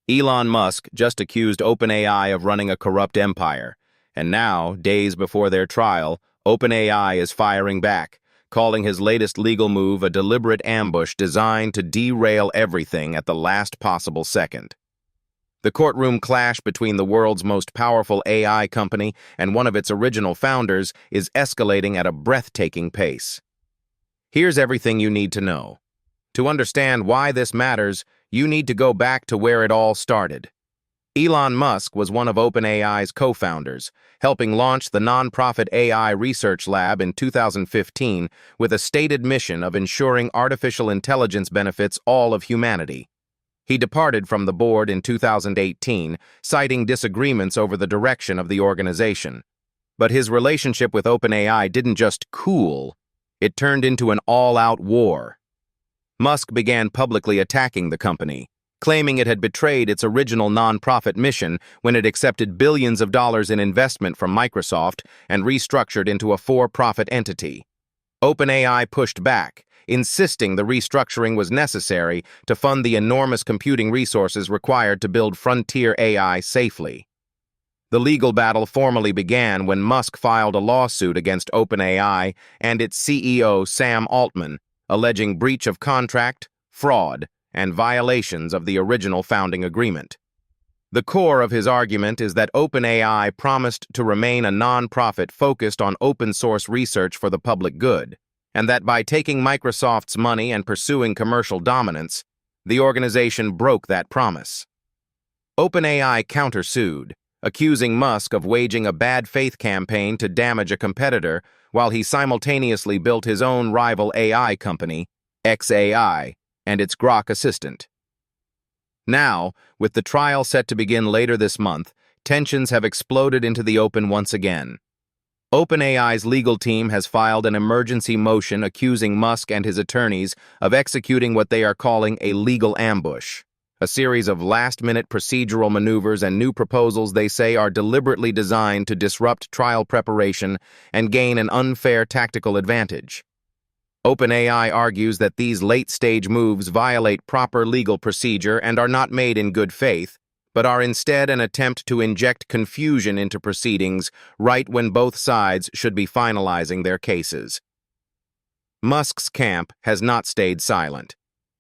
Elon Musk just accused OpenAI of running a corrupt empire, and now, days before their trial, OpenAI is firing back, calling his latest legal move a deliberate ambush designed to derail everything at the last possible second. The courtroom clash between the world's most powerful AI company and one of its original founders is escalating at a breathtaking pace. Here's everything you need to know. To understand why this matters, you need to go back to where it all started. Elon Musk was one of OpenAI's co-founders, helping launch the nonprofit AI research lab in 2015 with a stated mission of ensuring artificial intelligence benefits all of humanity. He departed from the board in 2018, citing disagreements over the direction of the organization. But his relationship with OpenAI didn't just cool, it turned into an all-out war. Musk began publicly attacking the company, claiming it had betrayed its original nonprofit mission when it accepted billions of dollars in investment from Microsoft and restructured into a for-profit entity. OpenAI pushed back, insisting the restructuring was necessary to fund the enormous computing resources required to build frontier AI safely. The legal battle formally began when Musk filed a lawsuit against OpenAI and its CEO Sam Altman, alleging breach of contract, fraud, and violations of the original founding agreement. The core of his argument is that OpenAI promised to remain a nonprofit focused on open-source research for the public good, and that by taking Microsoft's money and pursuing commercial dominance, the organization broke that promise. OpenAI countersued, accusing Musk of waging a bad faith campaign to damage a competitor while he simultaneously built his own rival AI company, xAI, and its Grok assistant. Now, with the trial set to begin later this month, tensions have exploded into the open once again. OpenAI's legal team has filed an emergency motion accusing Musk and his attorneys of executing what they are calling a legal ambush, a series of last-minute procedural maneuvers and new proposals they say are deliberately designed to disrupt trial preparation and gain an unfair tactical advantage. OpenAI argues that these late-stage moves violate proper legal procedure and are not made in good faith, but are instead an attempt to inject confusion into proceedings right when both sides should be finalizing their cases. Musk's camp has not stayed silent.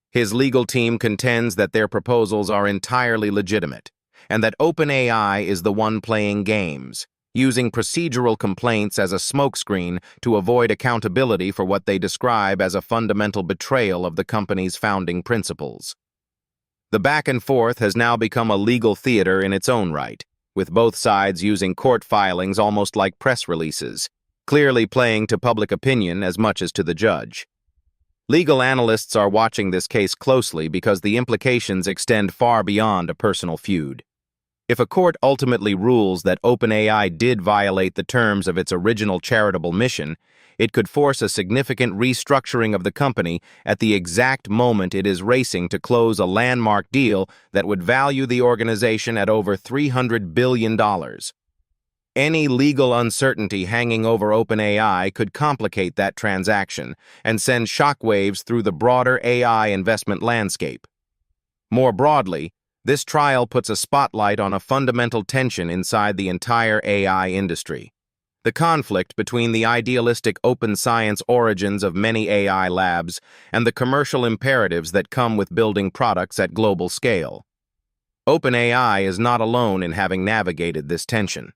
His legal team contends that their proposals are entirely legitimate, and that OpenAI is the one playing games, using procedural complaints as a smokescreen to avoid accountability for what they describe as a fundamental betrayal of the company's founding principles. The back and forth has now become a legal theater in its own right, with both sides using court filings almost like press releases, clearly playing to public opinion as much as to the judge. Legal analysts are watching this case closely because the implications extend far beyond a personal feud. If a court ultimately rules that OpenAI did violate the terms of its original charitable mission, it could force a significant restructuring of the company at the exact moment it is racing to close a landmark deal that would value the organization at over $300 billion. Any legal uncertainty hanging over OpenAI could complicate that transaction and send shockwaves through the broader AI investment landscape. More broadly, this trial puts a spotlight on a fundamental tension inside the entire AI industry: the conflict between the idealistic open science origins of many AI labs and the commercial imperatives that come with building products at global scale. OpenAI is not alone in having navigated this tension.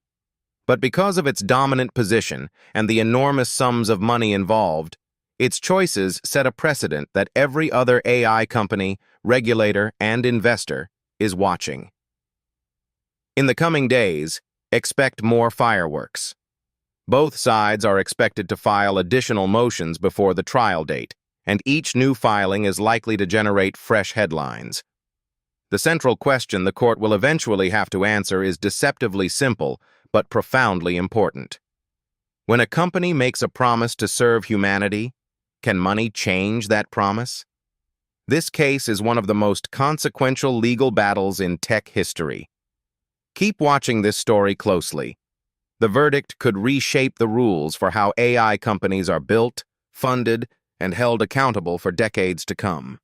But because of its dominant position and the enormous sums of money involved, its choices set a precedent that every other AI company, regulator, and investor is watching. In the coming days, expect more fireworks. Both sides are expected to file additional motions before the trial date, and each new filing is likely to generate fresh headlines. The central question the court will eventually have to answer is deceptively simple, but profoundly important. When a company makes a promise to serve humanity, can money change that promise? This case is one of the most consequential legal battles in tech history. Keep watching this story closely. The verdict could reshape the rules for how AI companies are built, funded, and held accountable for decades to come.